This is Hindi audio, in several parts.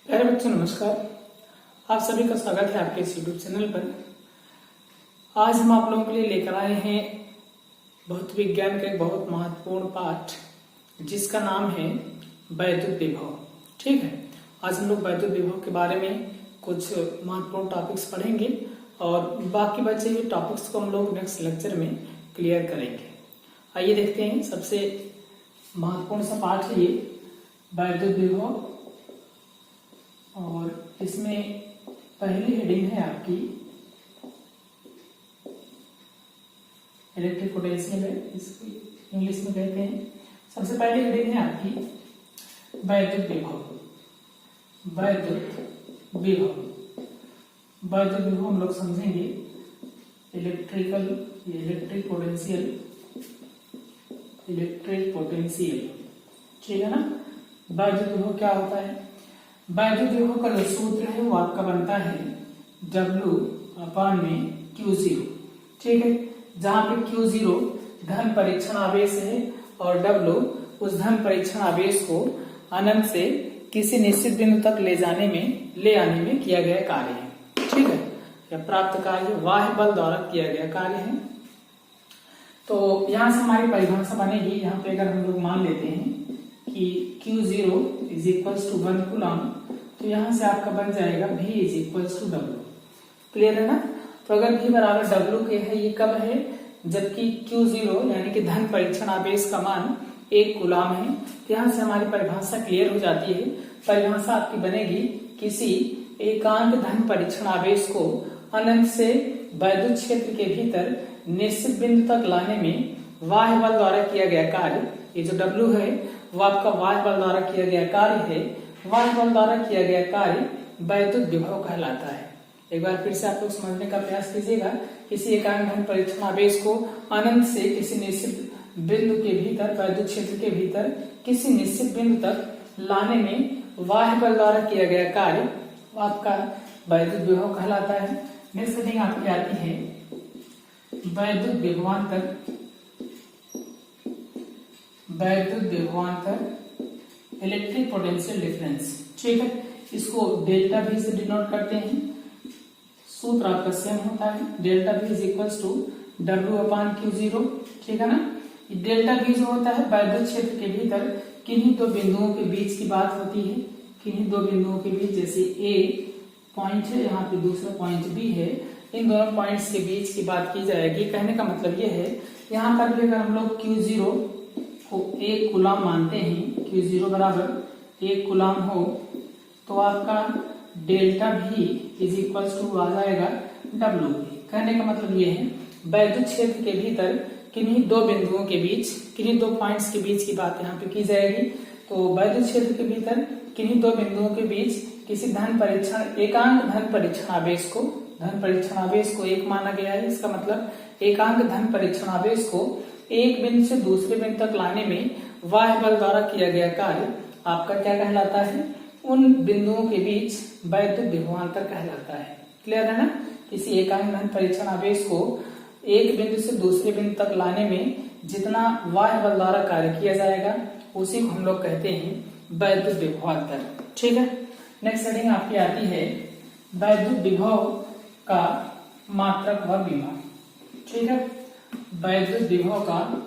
प्यारे बच्चों नमस्कार। आप सभी का स्वागत है आपके इस यूट्यूब चैनल पर। आज हम आप लोगों के लिए लेकर आए हैं भौत विज्ञान का एक बहुत महत्वपूर्ण पाठ जिसका नाम है वैद्युत विभव। ठीक है, आज हम लोग वैद्युत विभव के बारे में कुछ महत्वपूर्ण टॉपिक्स पढ़ेंगे और बाकी बचे हुए टॉपिक्स को हम लोग नेक्स्ट लेक्चर में क्लियर करेंगे। आइए देखते हैं, सबसे महत्वपूर्ण सा पाठ है ये वैद्युत विभव और इसमें पहली हेडिंग है आपकी इलेक्ट्रिक पोटेंशियल है, इसको इंग्लिश में कहते हैं। सबसे पहली हेडिंग है आपकी वैद्युत विभव। वैद्युत विभव वैद्युत विभव हम लोग समझेंगे इलेक्ट्रिक पोटेंशियल। ठीक है ना। वैद्युत विभव क्या होता है? वैद्युत विभव का जो सूत्र है वो आपका बनता है W/Q0। ठीक है, जहां पे Q0 धन परीक्षण आवेश है और W उस धन परीक्षण आवेश को अनंत से किसी निश्चित बिंदु तक ले आने में किया गया कार्य है। ठीक है, या प्राप्त कार्य बाह्य बल द्वारा किया गया कार्य है। तो यहां से हमारी परिभाषा बनेगी। यहाँ पे अगर हम लोग मान लेते हैं कि Q0 = 1 कूलम, तो यहां से आपका बन जाएगा V = W। क्लियर है ना। तो अगर V बराबर W के है, ये कब है? जबकि Q0 यानी कि धन परीक्षण आवेश का मान 1 कूलम है। तो यहां से हमारी परिभाषा क्लियर हो जाती है। परिभाषा आपकी बनेगी किसी एकांक धन परीक्षण आवेश को अनंत से वैद्युत क्षेत्र के भीतर निश्चित बिंदु तक लाने में बाह्य बल द्वारा किया गया कार्य, ये जो W है वो आपका बाह्य बल द्वारा किया गया कार्य है। बाह्य बल द्वारा किया गया कार्य वैद्युत विभव कहलाता है। एक बार फिर से आप लोग समझने का प्रयास कीजिएगा। किसी एकांक धन परीक्षण आवेश को अनंत से किसी निश्चित बिंदु के भीतर, वैद्युत क्षेत्र के भीतर किसी निश्चित बिंदु तक लाने में बाह्य बल द्वारा किया गया कार्य आपका वैद्युत विभव कहलाता है। नेक्स्ट हेडिंग आपकी आती है वैद्युत विभवांतर। Electric potential difference. ठीक है, इसको डेल्टा V से डिनोट करते हैं। सूत्र आपका सेम होता है, डेल्टा V = W/Q0। ठीक है ना। डेल्टा V जो होता है वैद्युत क्षेत्र के भीतर किन्हीं दो बिंदुओं के बीच की बात होती है। किन्हीं दो बिंदुओं के बीच, जैसे A पॉइंट है, यहाँ पे दूसरा पॉइंट B है, इन दोनों पॉइंट्स के बीच की बात की जाएगी। कहने का मतलब ये है, यहाँ पर भी अगर हम लोग Q0 को 1 कूलम मानते हैं, Q0 बराबर 1 कूलम हो, तो आपका डेल्टा V = आ जाएगा W। कहने का मतलब ये है, वैद्युत क्षेत्र के भीतर किन्हीं दो बिंदुओं के बीच, किन्हीं दो पॉइंट्स के बीच की बात यहाँ पे की जाएगी। तो वैद्युत क्षेत्र के भीतर किन्हीं दो बिंदुओं के बीच किसी एकांक धन परीक्षण आवेश को 1 माना गया है। इसका मतलब एकांक धन परीक्षण आवेश को एक बिंदु से दूसरे बिंदु तक लाने में बाह्य बल द्वारा किया गया कार्य आपका क्या कहलाता है? उन बिंदुओं के बीच वैद्युत विभवांतर कहलाता है। क्लियर है ना। किसी एकांक धन परीक्षण आवेश को एक बिंदु से दूसरे बिंदु तक लाने में जितना बाह्य बल द्वारा कार्य किया जाएगा उसी को हम लोग कहते हैं वैद्युत विभवांतर। ठीक है। नेक्स्ट हेडिंग आपकी आती है वैद्युत विभव का मात्रक व बीमा। ठीक है, वैद्युत विभव का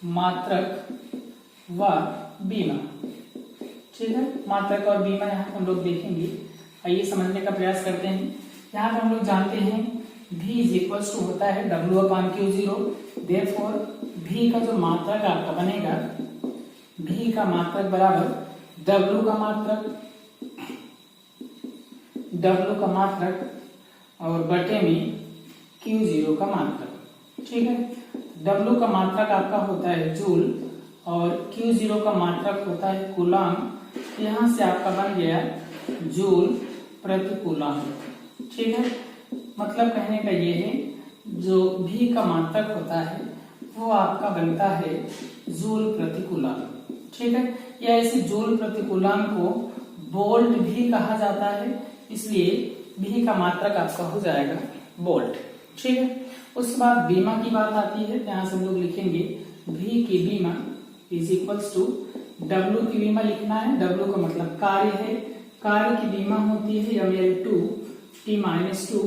मात्रक व बीमा। ठीक है, मात्रक और बीमा यहाँ हम लोग देखेंगे। आइए समझने का प्रयास करते हैं। यहाँ पर हम लोग जानते हैं V = होता है W/Q0। देयरफॉर V का जो मात्रक आपका बनेगा, V का मात्रक बराबर W का मात्रक और बटे में Q0 का मात्रक। ठीक है, W का मात्रक आपका होता है जूल और Q0 का मात्रक होता है कूलम। यहां से आपका बन गया जूल प्रति कूलम। ठीक है, मतलब कहने का ये है, जो V का मात्रक होता है वो आपका बनता है जूल प्रति कूलम। ठीक है, या इसी जूल प्रति कूलम को वोल्ट भी कहा जाता है, इसलिए V का मात्रक आपका हो जाएगा वोल्ट। ठीक है, उसके बाद बीमा की बात आती है। यहाँ से हम लोग लिखेंगे V की बीमा = W की बीमा लिखना है। W का मतलब कार्य है। कार्य की बीमा होती है ml2 t-2,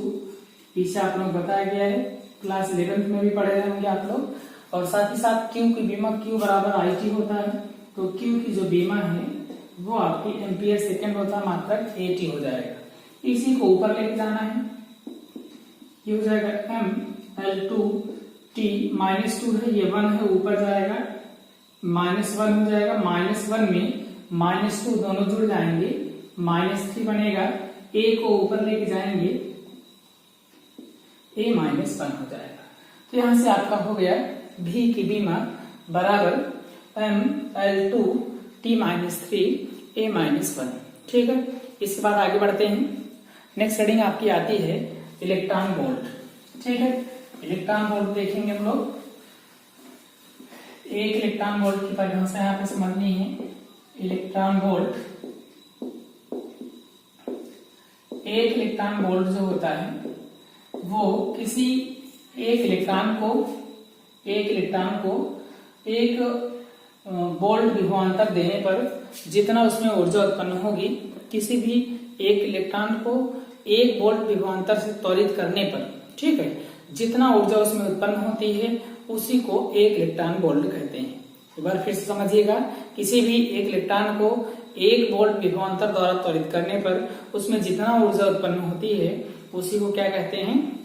पीछे आप लोग बताया गया है, क्लास 11th में भी पढ़े होंगे आप लोग। और साथ ही साथ Q की बीमा Q बराबर IT होता है, तो Q की जो बीमा है वो आपकी एम्पियर सेकेंड होता है, मात्रक AT हो जाएगा। इसी को ऊपर लेके जाना है, ये हो जाएगा ml2 t-2 है, ये 1 है, ऊपर जाएगा -1 हो जाएगा, -1 में -2 दोनों जुड़ जाएंगे, -3 बनेगा, a को ऊपर लेके जाएंगे, a -1 हो जाएगा। तो यहां से आपका हो गया V की बीमा बराबर ml2 t-3 a-1। ठीक है, इसके बाद आगे बढ़ते हैं। नेक्स्ट हेडिंग आपकी आती है इलेक्ट्रॉन वोल्ट। ठीक है, इलेक्ट्रॉन वोल्ट देखेंगे हम लोग। एक इलेक्ट्रॉन वोल्ट की परिभाषा यहाँ पे समझनी है। इलेक्ट्रॉन वोल्ट, एक इलेक्ट्रॉन वोल्ट जो होता है वो किसी एक इलेक्ट्रॉन को एक वोल्ट विभवांतर देने पर जितना उसमें ऊर्जा उत्पन्न होगी, किसी भी एक इलेक्ट्रॉन को 1 वोल्ट विभवांतर से त्वरित करने पर, ठीक है, जितना ऊर्जा उसमें उत्पन्न होती है उसी को एक इलेक्ट्रॉन वोल्ट कहते हैं। एक बार फिर से समझिएगा, किसी भी एक इलेक्ट्रॉन को 1 वोल्ट विभवांतर द्वारा त्वरित करने पर उसमें जितना ऊर्जा उत्पन्न होती है उसी को क्या कहते हैं,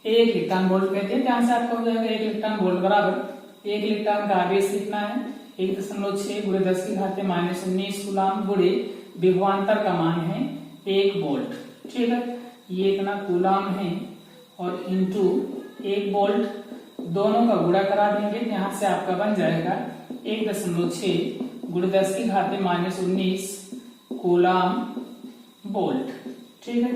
एक इलेक्ट्रॉन वोल्ट कहते हैं। ध्यान से आपका हो जाएगा एक इलेक्ट्रॉन वोल्ट बराबर, एक इलेक्ट्रॉन का आवेश लिखना है 1.6 × 10⁻⁻19 कूलाम गुणे विभवांतर का मान है 1 वोल्ट। ठीक है, ये इतना कूलाम है और इंटू 1 वोल्ट, दोनों का गुणा करा देंगे, यहाँ से आपका बन जाएगा 1.6 × 10⁻⁻19 कूलाम वोल्ट। ठीक है,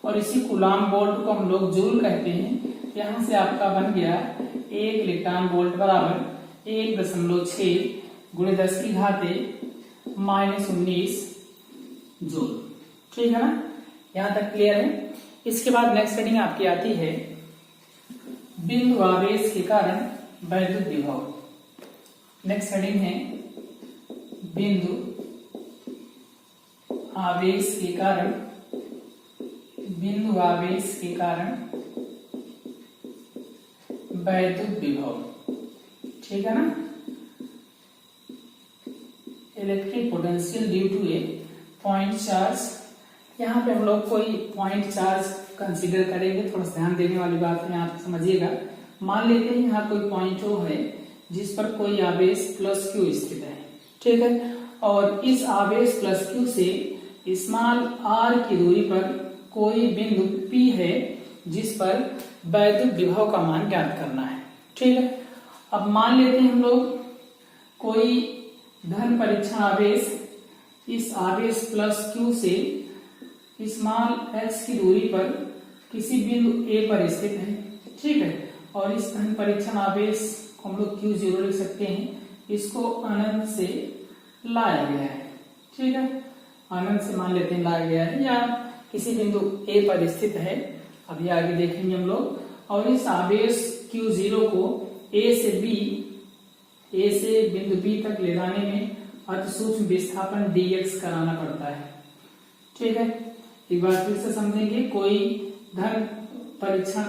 और इसी कूलाम वोल्ट को हम लोग जूल कहते हैं। यहाँ से आपका बन गया 1 इलेक्ट्रॉन वोल्ट बराबर 1.6 × 10⁻⁻19 जूल। ठीक है ना, यहाँ तक क्लियर है। इसके बाद नेक्स्ट हेडिंग आपकी आती है बिंदु आवेश के कारण वैद्युत विभव। नेक्स्ट हेडिंग है बिंदु आवेश के कारण, बिंदु आवेश के कारण वैद्युत विभव। ठीक है ना, electric potential due to a point charge. यहाँ पे हम लोग कोई पॉइंट चार्ज कंसीडर करेंगे, थोड़ा ध्यान देने वाली बात है, यहाँ पे समझिएगा। मान लेते हैं यहाँ कोई पॉइंट ओ है जिस पर कोई आवेश +Q स्थित है। ठीक है, और इस आवेश +Q से स्मॉल r की दूरी पर कोई बिंदु P है जिस पर वैद्युत विभव का मान ज्ञात करना है। ठीक है, अब मान लेते हैं हम लोग कोई धन परीक्षण आवेश इस आवेश +Q से स्मॉल x की दूरी पर किसी बिंदु A पर स्थित है। ठीक है, और इस धन परीक्षण आवेश को हम लोग Q0 लिख सकते हैं, इसको अनंत से लाया गया है। ठीक है, अनंत से मान लेते हैं लाया गया है, या किसी बिंदु A पर स्थित है, अभी आगे देखेंगे हम लोग। और इस आवेश Q0 को A से बिंदु B तक ले जाने में अति सूक्ष्म विस्थापन dx कराना पड़ता है। ठीक है, एक बार फिर से समझेंगे। कोई धन परीक्षण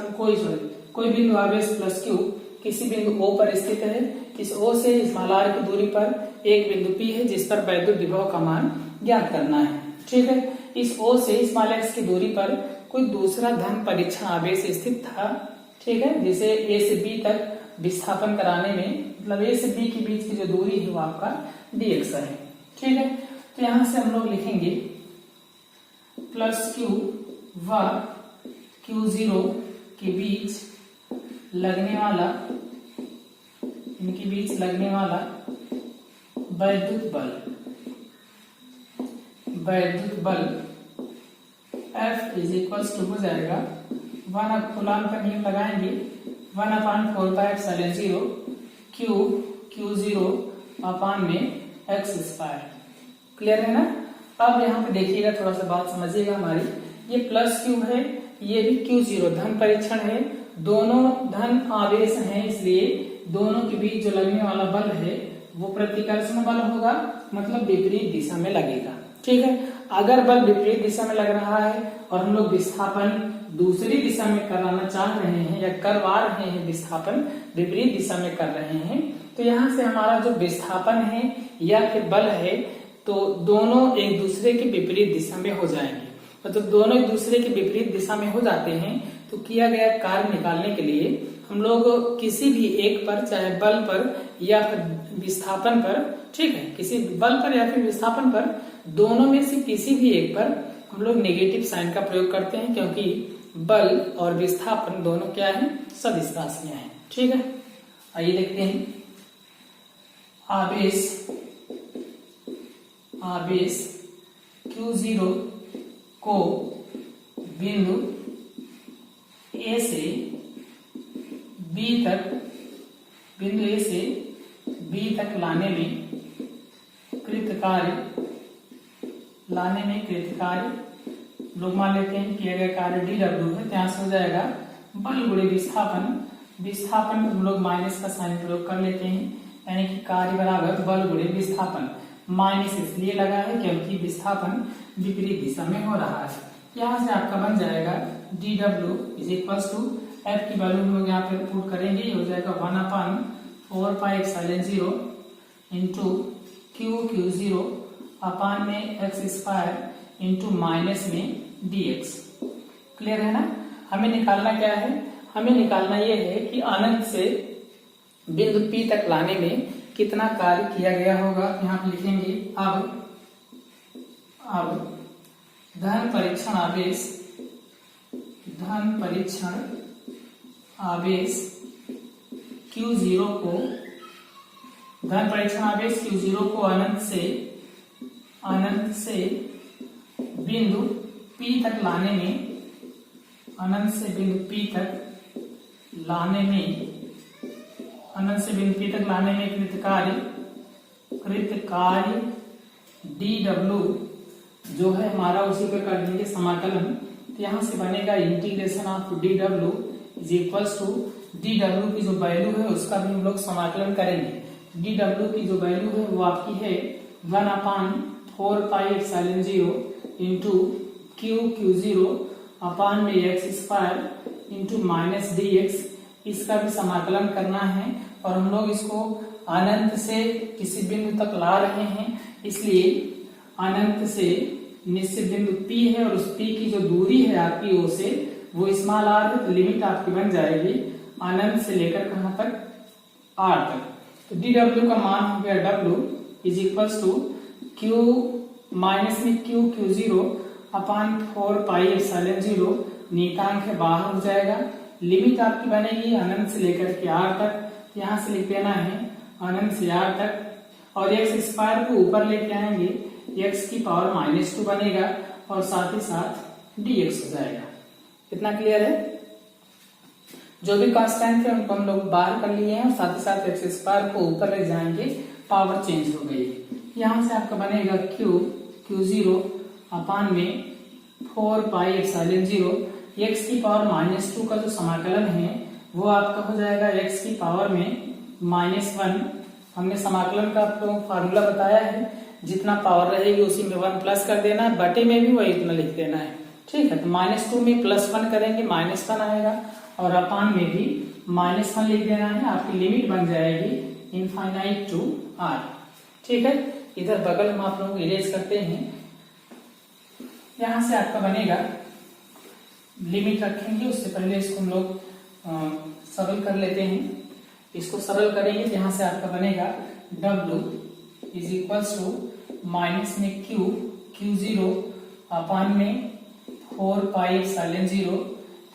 कोई बिंदु आवेश +Q किसी बिंदु O पर स्थित है, इस O से स्मॉल r की दूरी पर एक बिंदु P है जिस पर वैद्युत विभव का मान ज्ञात करना है। ठीक है, इस O से स्मॉल x की दूरी पर कोई दूसरा धन परीक्षण आवेश स्थित था। ठीक है, जिसे A से B तक विस्थापन कराने में, मतलब A से B के बीच की जो दूरी है वो आपका dx है। ठीक है, तो यहां से हम लोग लिखेंगे +Q व Q0 के बीच लगने वाला, इनके बीच लगने वाला वैद्युत बल F = हो जाएगा 1 कूलाम का नियम लगाएंगे 1/4πε0 Q0 अपान में x²। क्लियर है ना। अब यहाँ पे देखिएगा, थोड़ा सा बात समझिएगा हमारी। ये +Q है, ये भी Q0 धन परीक्षण है, दोनों धन आवेश हैं, इसलिए दोनों के बीच जो लगने वाला बल है वो प्रतिकर्षण बल होगा, मतलब विपरीत दिशा में लगेगा। ठीक है। अगर बल विपरीत दिशा में लग रहा है और हम लोग विस्थापन दूसरी दिशा में कराना चाह रहे हैं या करवा रहे हैं, विस्थापन विपरीत दिशा में कर रहे हैं, तो यहाँ से हमारा जो विस्थापन है या फिर बल है तो दोनों एक दूसरे के विपरीत दिशा में हो जाएंगे। मतलब दोनों एक दूसरे के विपरीत दिशा में हो जाते हैं तो किया गया कार्य निकालने के लिए हम लोग किसी भी एक पर, चाहे बल पर या फिर विस्थापन पर, ठीक है, किसी बल पर या फिर विस्थापन पर, दोनों में से किसी भी एक पर हम लोग नेगेटिव साइन का प्रयोग करते हैं, क्योंकि बल और विस्थापन दोनों क्या है, सदिश राशियां हैं। ठीक है, आइए देखते हैं। आवेश Q0 को बिंदु A से B तक लाने में कृतकार्य लोग मान लेते हैं कि अगर कार्य dW है, यहाँ से हो जाएगा बल गुणे विस्थापन हम लोग माइनस का साइन प्रयोग कर लेते हैं, यानी कि कार्य बराबर बल गुणे विस्थापन। माइनस इसलिए लगा है क्योंकि विस्थापन विपरीत दिशा में हो रहा है। यहाँ से आपका बन जाएगा dW is equals to F की वैल्यू हम लोग यहाँ पे पुट करेंगे, ये हो जाएगा 1/4πε0 इंटू Q0 अपान में x² इंटू माइनस में dx। क्लियर है ना। हमें निकालना क्या है, हमें निकालना ये है कि अनंत से बिंदु P तक लाने में कितना कार्य किया गया होगा। यहाँ पे लिखेंगे अब धन परीक्षण आवेश Q0 को अनंत से बिंदु P तक लाने में कृतकार्य dW जो है हमारा, उसी पर कर देंगे समाकलन। तो यहाँ से बनेगा integration of dW is equals to dW की जो वैल्यू है उसका भी हम लोग समाकलन करेंगे। dW की जो वैल्यू है वो आपकी है 1/4πε0 इंटू Q0 अपान में x² इंटू माइनस dx। इसका भी समाकलन करना है और हम लोग इसको अनंत से किसी बिंदु तक ला रहे हैं, इसलिए अनंत से निश्चित बिंदु P है और उस P की जो दूरी है आपकी O से वो स्मॉल r है, तो लिमिट आपकी बन जाएगी अनंत से लेकर कहां तक, R तक। तो dW का मान हो गया W is equals to Q minus में Q0 अपान 4πε0, नियतांक है बाहर हो जाएगा, लिमिट आपकी बनेगी अनंत से लेकर के R तक। यहाँ से लिख देना है अनंत से R तक और x² को ऊपर लेके आएंगे, x की पावर -2 बनेगा और साथ ही साथ dx हो जाएगा। कितना क्लियर है। जो भी कांस्टेंट थे उनको हम लोग बाहर कर लिए हैं और साथ ही साथ x² को ऊपर ले जाएंगे, पावर चेंज हो गई। यहाँ से आपका बनेगा Q0 अपान में 4πε0, x की पावर -2 का जो समाकलन है वो आपका हो जाएगा x की पावर में -1। हमने समाकलन का आपको फार्मूला बताया है, जितना पावर रहेगी उसी में 1 प्लस कर देना है, बटे में भी वही इतना लिख देना है। ठीक है, तो -2 में +1 करेंगे -1 आएगा और अपान में भी -1 लिख देना है। आपकी लिमिट बन जाएगी इनफाइनाइट टू R। ठीक है, इधर बगल हम आप लोग इरेज करते हैं। यहां से आपका बनेगा, लिमिट रखेंगे उससे पहले इसको हम लोग सरल कर लेते हैं। इसको सरल करेंगे तो यहाँ से आपका बनेगा W is equals to minus में Q0 अपान में 4πε0।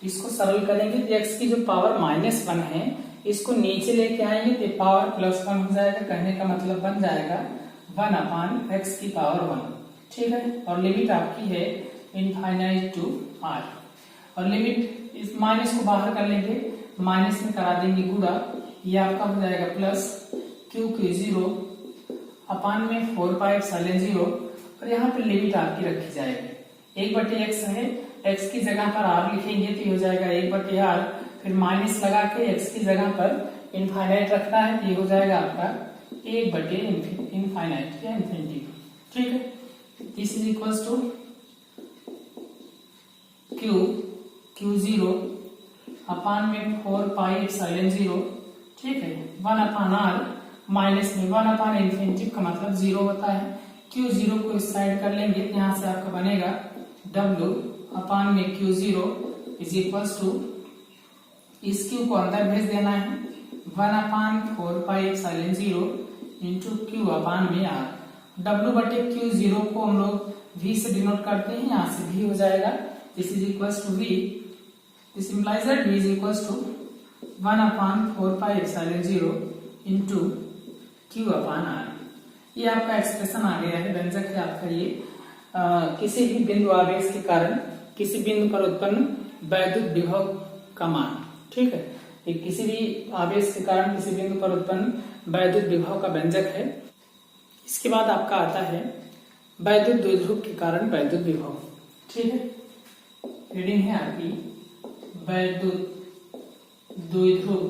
इसको सरल करेंगे तो x की जो पावर -1 है इसको नीचे लेके आएंगे तो पावर +1 हो जाएगा। कहने का मतलब बन जाएगा 1/x की पावर 1। ठीक है, और लिमिट आपकी है इनफाइनाइट टू R। और लिमिट इस माइनस को बाहर कर लेंगे, माइनस में करा देंगे गुणा, ये आपका हो जाएगा प्लस Q0 अपान में 4πε0 और यहाँ पे लिमिट आपकी रखी जाएगी 1/x है, x की जगह पर r लिखेंगे तो ये हो जाएगा 1/r, फिर माइनस लगा के x की जगह पर इनफाइनाइट रखना है तो ये हो जाएगा आपका 1/इनफाइनाइट या इन्फिनिटी। ठीक है, this is equals to Q0 upon में 4 पाई एप्सिलॉन 0, ठीक है, 1 अपान R माइनस में 1 अपान इन्फिनिटी का मतलब 0 होता है। Q0 को इस साइड कर लेंगे, यहाँ से आपका बनेगा W अपान में Q0 इज इक्वल्स टू, इस Q को अंदर भेज देना है, 1 upon 4 pi epsilon 0 into Q upon में R। W बटे Q0 को हम लोग V से डिनोट करते हैं, यहाँ से V हो जाएगा, this is equals to V, this implies that V is equals to 1 upon 4 pi epsilon 0 into Q upon R। ये आपका एक्सप्रेशन आ गया है, व्यंजक है आपका ये। किसी भी बिंदु आवेश के कारण किसी बिंदु पर उत्पन्न वैद्युत विभव का मान, ठीक है, ये किसी भी आवेश के कारण किसी बिंदु पर उत्पन्न वैद्युत विभव का व्यंजक है। इसके बाद आपका आता है वैद्युत द्विध्रुव के कारण वैद्युत विभव, ठीक है, रीडिंग है आपकी, वैद्युत द्विध्रुव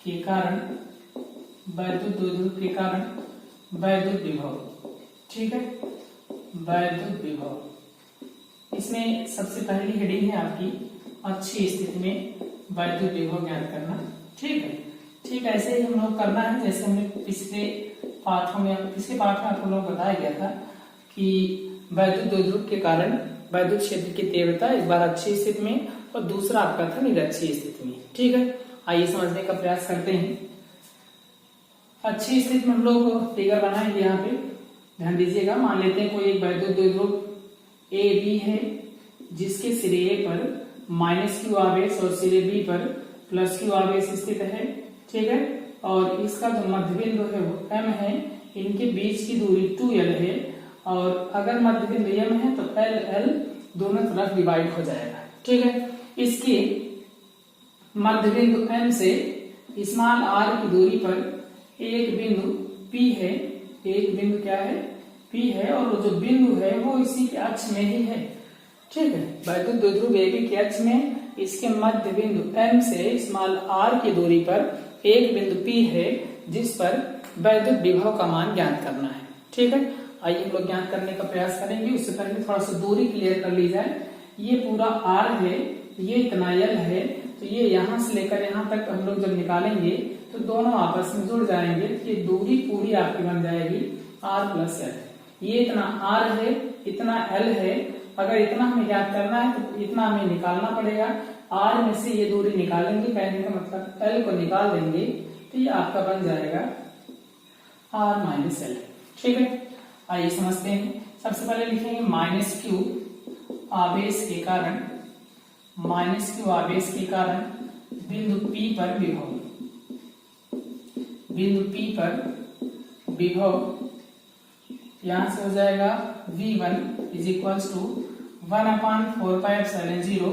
के कारण वैद्युत विभव, ठीक है, वैद्युत विभव। इसमें सबसे पहली हेडिंग है आपकी अच्छी स्थिति में वैद्युत विभव ज्ञात करना, ठीक है। ठीक ऐसे ही हम लोग करना है जैसे हमने पिछले पाठ में आप लोगों को बताया गया था कि वैद्युत द्विध्रुव के कारण वैद्युत क्षेत्र की तीव्रता एक बार अच्छी स्थिति में और दूसरा आपका था निरक्षीय स्थिति में, ठीक है। आइए समझने का प्रयास करते हैं। अच्छी स्थिति में हम लोग फिगर बनाएंगे, यहाँ पे ध्यान दीजिएगा। मान लेते हैं कोई एक वैद्युत द्विध्रुव ए बी है जिसके सिरे ए पर माइनस क्यू आवेश और सिरे बी पर प्लस क्यू आवेश स्थित है, ठीक है, और इसका जो मध्य बिंदु है वो M है, इनके बीच की दूरी 2L है, और अगर मध्य बिंदु M है तो L दोनों तरफ डिवाइड हो जाएगा, ठीक है। इसके मध्य बिंदु M से स्मॉल r की दूरी पर एक बिंदु P है, एक बिंदु क्या है, P है, और जो बिंदु है वो इसी के अक्ष में ही है, ठीक है। वैद्युत द्विध्रुव AB के अक्ष में इसके मध्य बिंदु M से स्मॉल r की दूरी पर एक बिंदु P है जिस पर वैद्युत विभव का मान ज्ञात करना है, ठीक है। आइए हम लोग ज्ञात करने का प्रयास करेंगे। उससे पहले थोड़ा सा दूरी क्लियर कर ली जाए। ये पूरा R है, ये इतना L है, तो ये यहाँ से लेकर यहाँ तक हम लोग जब निकालेंगे तो दोनों आपस में जुड़ जाएंगे, ये दूरी पूरी आपकी बन जाएगी R प्लस L। ये इतना R है, इतना L है, अगर इतना हमें ज्ञात करना है तो इतना हमें निकालना पड़ेगा। R में से ये दूरी निकालेंगे, कहने का मतलब L को निकाल देंगे, तो ये आपका बन जाएगा R माइनस L, ठीक है। आइए समझते हैं। सबसे पहले लिखेंगे माइनस क्यू आवेश के कारण, माइनस क्यू आवेश के कारण बिंदु P पर विभव, बिंदु P पर विभव यहां से हो जाएगा V1 is equals to 1 upon 4 pi epsilon 0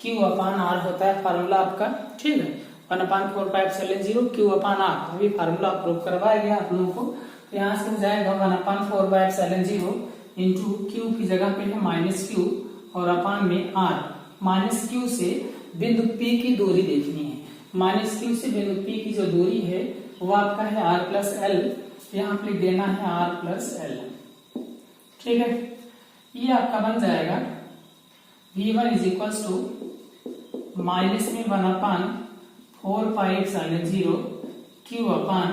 Q upon R होता है फार्मूला आपका, ठीक है। 1 upon 4 pi epsilon 0 Q upon R, अभी फार्मूला प्रूव करवाया गया आप लोगों को। तो यहाँ से हो जाएगा 1 upon 4 pi epsilon 0 into Q की जगह पे है माइनस Q और अपान में R। माइनस Q से बिंदु P की दूरी देखनी है, माइनस Q से बिंदु P की जो दूरी है वो आपका है R प्लस L, यहाँ पे लिख देना है R प्लस L, ठीक है। ये आपका बन जाएगा V1 is equals to minus में 1 upon 4 pi epsilon 0 Q upon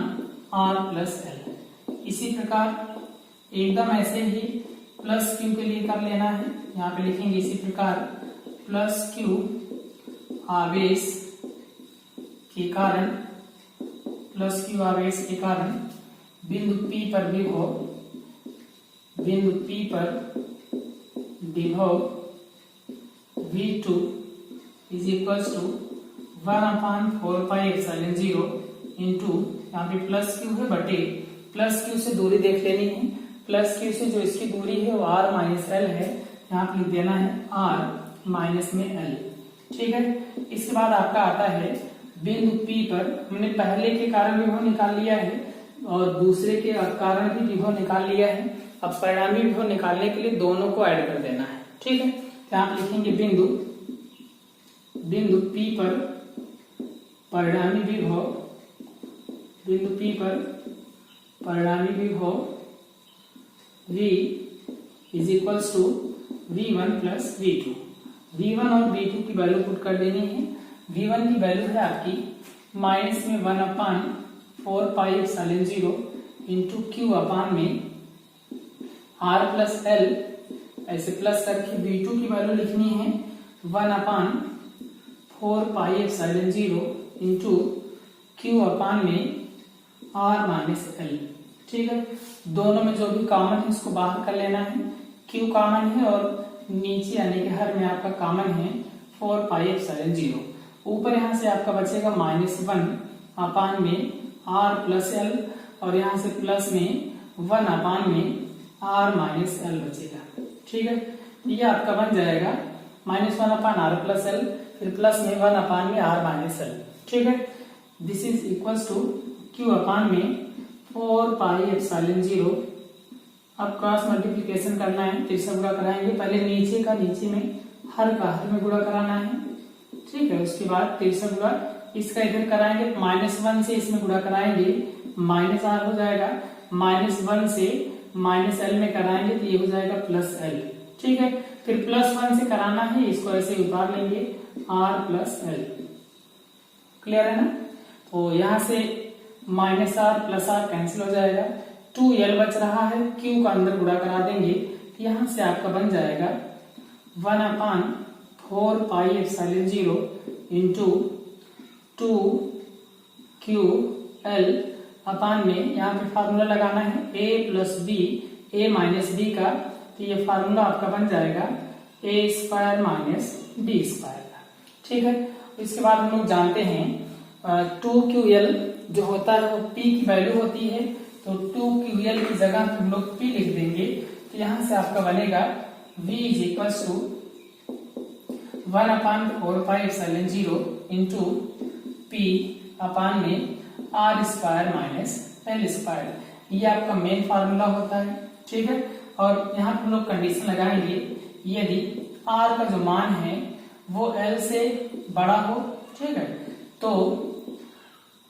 R plus L। इसी प्रकार एकदम ऐसे ही प्लस Q के लिए कर लेना है, यहाँ पे लिखेंगे इसी प्रकार प्लस Q आवेश के कारण, प्लस Q आवेश के कारण बिंदु P पर विभव, बिंदु P पर विभव V2 is equals to 1 upon 4 pi epsilon 0 into, यहाँ पे प्लस Q है बटे प्लस Q से दूरी देख लेनी है, प्लस Q से जो इसकी दूरी है वो R माइनस L है, यहाँ पे लिख देना है R माइनस में L, ठीक है। इसके बाद आपका आता है बिंदु P पर, हमने पहले के कारण विभव निकाल लिया है और दूसरे के कारण भी विभव निकाल लिया है। अब परिणामी विभव निकालने के लिए दोनों को ऐड कर देना है, ठीक है। तो आप लिखेंगे बिंदु P पर परिणामी विभव, बिंदु P पर परिणामी विभव V is equals to V1 plus V2। V1 और V2 की वैल्यू पुट कर देनी है। V1 की वैल्यू है आपकी माइनस में 1/4 pi epsilon 0 into Q upon में R प्लस L, ऐसे प्लस करके V2 की वैल्यू लिखनी है 1/4 pi epsilon 0 into Q upon में R माइनस L। ठीक है, दोनों में जो भी कॉमन है उसको बाहर कर लेना है। Q कॉमन है और नीचे यानी कि हर में आपका कॉमन है 4 पाई एप्सिलॉन 0। ऊपर यहाँ से आपका बचेगा -1 अपान में R प्लस L और यहाँ से प्लस में 1 अपान में R माइनस L बचेगा। ठीक है, ये आपका बन जाएगा -1 अपान R प्लस L, फिर प्लस में 1 अपान में R माइनस L। ठीक है, this is equals to Q upon में 4 पाई एप्सिलॉन 0। अब क्रॉस मल्टीप्लिकेशन करना है, तिरछा गुणा कराएंगे। पहले नीचे का नीचे में, हर का हर में गुणा कराना है। ठीक है, उसके बाद तिरछा गुणा इसका इधर कराएंगे, -1 से इसमें गुणा कराएंगे -R हो जाएगा, -1 से -L में कराएंगे तो ये हो जाएगा +L। ठीक है, फिर +1 से कराना है, इसको ऐसे उतार लेंगे R प्लस L। क्लियर है ना? तो यहाँ से -R प्लस R कैंसिल हो जाएगा, 2L बच रहा है, Q का अंदर गुणा करा देंगे तो यहाँ से आपका बन जाएगा 1/4 पाई एप्सिलॉन 0 इंटू 2QL अपान में, यहाँ पे फार्मूला लगाना है A plus B, A minus B का, तो ये फार्मूला आपका बन जाएगा A² माइनस B² का। ठीक है, इसके बाद हम लोग जानते हैं 2QL जो होता है वो P की वैल्यू होती है, तो 2QL की जगह हम लोग P लिख देंगे, तो यहाँ से आपका बनेगा V is equals to 1/4 pi epsilon 0 into P upon में R² माइनस L²। ये आपका मेन फार्मूला होता है। ठीक है, और यहाँ पे हम लोग कंडीशन लगाएंगे, यदि R का जो मान है वो L से बड़ा हो, ठीक है, तो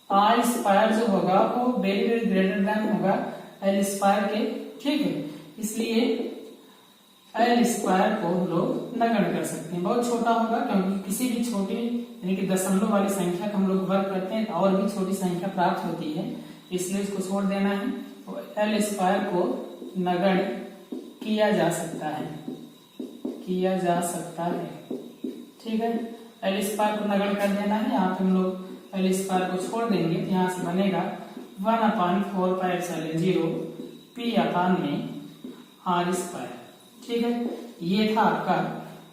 R² जो होगा वो वेरी वेरी ग्रेटर देन होगा L² के। ठीक है, इसलिए L² को हम लोग नगण्य कर सकते हैं, बहुत छोटा होगा, क्योंकि किसी भी छोटी यानी कि दशमलव वाली संख्या का हम लोग वर्ग करते हैं और भी छोटी संख्या प्राप्त होती है, इसलिए इसको छोड़ देना है। तो L² को नगण्य किया जा सकता है, किया जा सकता है। ठीक है, L² को नगण्य कर देना है, यहाँ पे हम लोग L² को छोड़ देंगे, तो यहाँ से बनेगा 1/4 पाई एप्सिलॉन 0 P अपान में R²। ठीक है, ये था आपका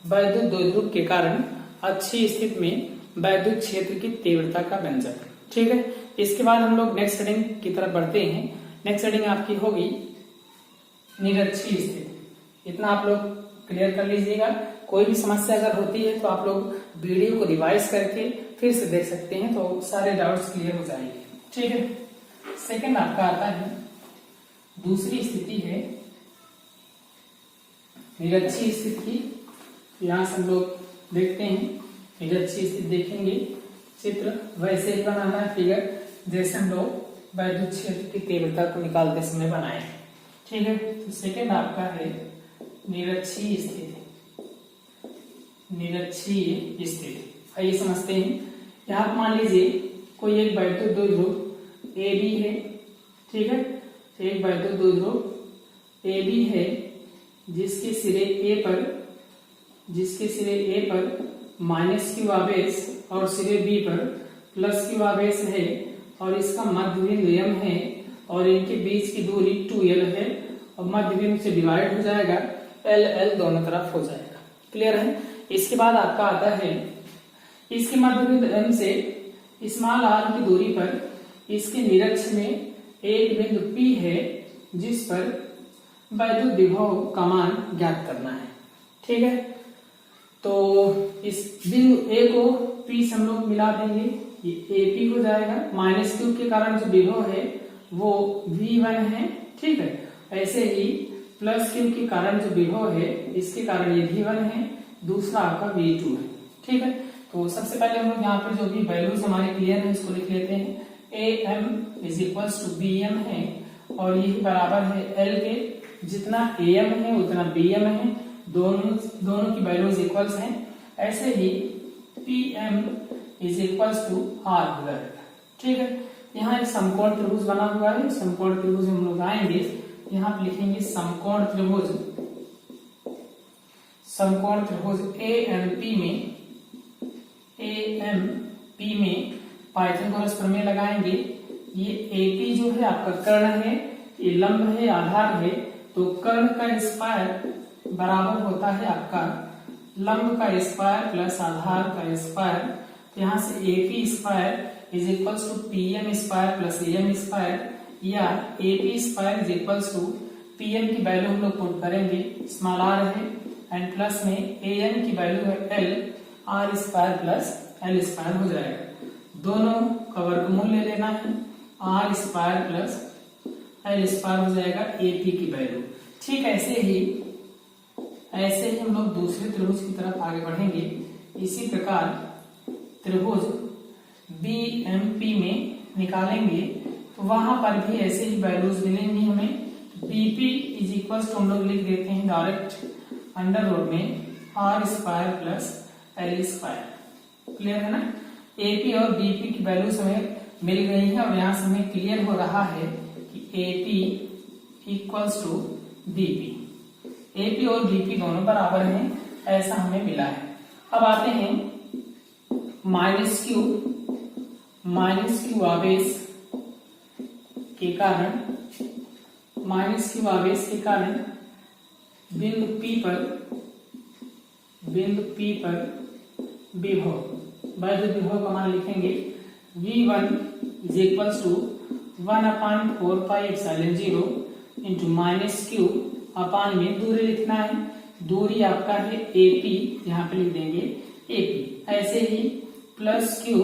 वैद्युत द्विध्रुव के कारण अच्छी स्थिति में वैद्युत क्षेत्र की तीव्रता का व्यंजक। ठीक है, इसके बाद हम लोग नेक्स्ट हेडिंग की तरफ बढ़ते हैं। नेक्स्ट हेडिंग आपकी होगी निरक्षीय स्थिति। इतना आप लोग क्लियर कर लीजिएगा। कोई भी समस्या अगर होती है तो आप लोग वीडियो को रिवाइज करके फिर से देख सकते हैं, तो सारे डाउट्स क्लियर हो जाएंगे। ठीक है, सेकंड आपका आता है, दूसरी स्थिति है निरक्षीय स्थिति की। यहाँ से हम लोग देखते हैं निरक्षीय स्थिति, देखेंगे चित्र वैसे ही बनाना है फिगर जैसे हम लोग वैद्युत क्षेत्र की तीव्रता को निकालते समय बनाए। ठीक है, तो सेकंड आपका है निरक्षीय स्थिति। निरक्षीय स्थिति आइए समझते हैं। यहाँ पर मान लीजिए कोई एक वैद्युत द्विध्रुव AB है। ठीक है, एक वैद्युत द्विध्रुव AB है जिसके सिरे A पर -Q आवेश और सिरे B पर +Q आवेश है, और इसका मध्य बिंदु M है, और इनके बीच की दूरी 2L है, और मध्य बिंदु से डिवाइड हो जाएगा, L दोनों तरफ हो जाएगा। क्लियर है? इसके बाद आपका आता है इसके मध्य बिंदु M से स्मॉल r की दूरी पर इसके निरक्ष में एक बिंदु P है जिस पर वैद्युत विभव का मान ज्ञात करना है। ठीक है, तो इस बिंदु A को P से हम लोग मिला देंगे, ये AP हो जाएगा। -Q के कारण जो विभव है वो V1 है। ठीक है, ऐसे ही +Q के कारण जो विभव है इसके कारण ये V1 है, दूसरा आपका V2 है। ठीक है, तो सबसे पहले हम लोग यहाँ पे जो भी वैल्यूज हमारे क्लियर है इसको लिख लेते हैं। AM = BM है, और यही बराबर है L के। जितना AM है उतना BM है, दोनों की वैल्यूज इक्वल्स हैं। ऐसे ही PM is equals to R हो जाएगा। ठीक है, यहाँ एक समकोण त्रिभुज बना हुआ है। समकोण त्रिभुज हम लोग आएंगे, यहाँ पे लिखेंगे समकोण त्रिभुज। समकोण त्रिभुज AMP में पाइथागोरस प्रमेय लगाएंगे। ये AP जो है आपका कर्ण है, ये लंब है, आधार है, तो कर्ण का स्क्वायर बराबर होता है आपका लंब का स्क्वायर प्लस आधार का स्क्वायर। यहाँ से AP square is equals to PM square plus AM square, या AP square is equals to PM की वैल्यू हम लोग पुट करेंगे, स्मॉल r है, एंड प्लस में AM की वैल्यू है L, R square plus L square हो जाएगा। दोनों का वर्गमूल ले लेना है, R square plus L square हो जाएगा AP की वैल्यू। ठीक, ऐसे ही हम लोग दूसरे त्रिभुज की तरफ आगे बढ़ेंगे। इसी प्रकार त्रिभुज BMP में निकालेंगे तो वहां पर भी ऐसे ही वैल्यूज मिलेंगी हमें। BP इज इक्वल टू हम लोग लिख देते हैं डायरेक्ट अंडर रूट में R square plus L square. Clear है ना? AP और BP की वैल्यूज हमें मिल गई है और यहाँ से हमें क्लियर हो रहा है कि AP equals to BP। AP और BP दोनों बराबर हैं, ऐसा हमें मिला है। अब आते हैं माइनस क्यू आवेश के कारण, बिंदु P पर विभव, वैद्युत विभव का मान लिखेंगे V1 is equals to 1/4πε0 into minus q upon में दूरी लिखना है। दूरी आपका है AP, यहाँ पे लिख देंगे AP। ऐसे ही प्लस क्यू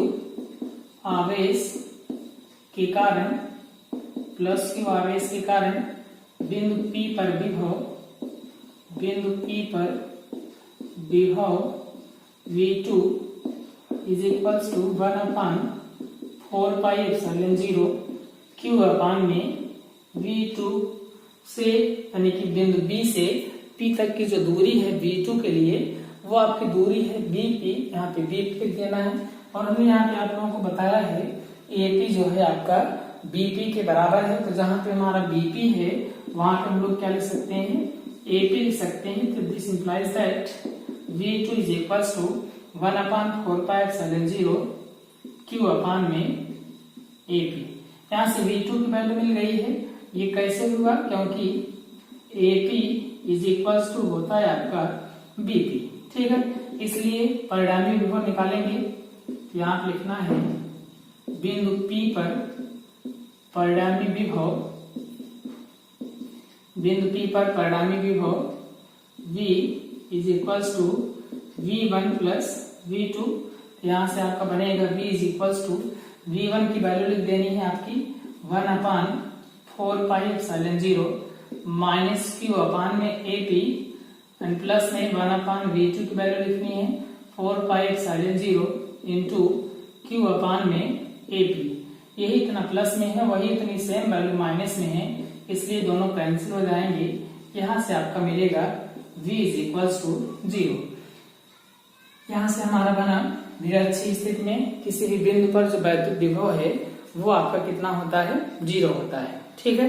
आवेश के कारण बिंदु P पर विभव V2 is equals to 1/4πε0 Q upon में V2 से, यानी कि बिंदु B से P तक की जो दूरी है V2 के लिए, वो आपकी दूरी है BP। यहाँ पे BP लिख देना है। और हमने यहाँ पे आप लोगों को बताया है AP जो है आपका BP के बराबर है, तो जहां पे हमारा BP है वहां पे हम लोग क्या लिख सकते हैं, AP लिख सकते हैं। तो this implies that V2 is equals to 1/4πε0 Q upon में AP। यहाँ से V2 की वैल्यू मिल गई है। ये कैसे हुआ? क्योंकि AP इज इक्वल्स टू होता है आपका BP। ठीक है, इसलिए परिणामी विभव निकालेंगे। यहाँ पे लिखना है बिंदु P पर परिणामी विभव V is equals to V1 plus V2। यहाँ से आपका बनेगा V is equals to V1 की वैल्यू लिख देनी है आपकी 1/4πε0 माइनस Q अपान में AP, एंड प्लस में 1/V2 की वैल्यू लिखनी है 4πε0 इंटू Q अपान में AP। यही इतना प्लस में है, वही इतनी सेम वैल्यू माइनस में है, इसलिए दोनों कैंसिल हो जाएंगे। यहाँ से आपका मिलेगा V इज इक्वल्स टू 0। यहाँ से हमारा बना निरक्षीय स्थिति में किसी भी बिंदु पर जो वैद्युत विभव है वो आपका कितना होता है, 0 होता है। ठीक है,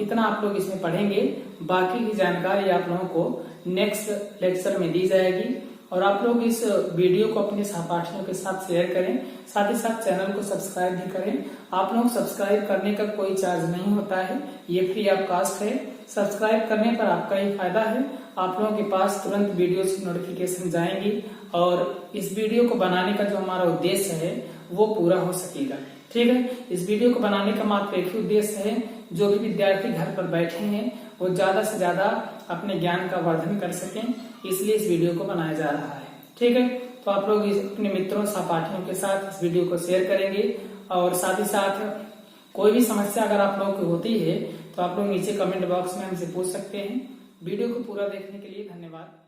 इतना आप लोग इसमें पढ़ेंगे। बाकी की जानकारी आप लोगों को नेक्स्ट लेक्चर में दी जाएगी। और आप लोग इस वीडियो को अपने सहपाठियों के साथ शेयर करें, साथ ही साथ चैनल को सब्सक्राइब भी करें। आप लोग सब्सक्राइब करने का कोई चार्ज नहीं होता है, ये फ्री ऑफ कास्ट है। सब्सक्राइब करने पर आपका ही फायदा है, आप लोगों के पास तुरंत वीडियो की नोटिफिकेशन जाएंगी और इस वीडियो को बनाने का जो हमारा उद्देश्य है वो पूरा हो सकेगा। ठीक है, इस वीडियो को बनाने का मात्र एक ही उद्देश्य है, जो भी विद्यार्थी घर पर बैठे हैं वो ज्यादा से ज्यादा अपने ज्ञान का वर्धन कर सकें, इसलिए इस वीडियो को बनाया जा रहा है। ठीक है, तो आप लोग अपने मित्रों सहपाठियों के साथ इस वीडियो को शेयर करेंगे और साथ ही साथ कोई भी समस्या अगर आप लोगों को होती है तो आप लोग नीचे कमेंट बॉक्स में हमसे पूछ सकते हैं। वीडियो को पूरा देखने के लिए धन्यवाद।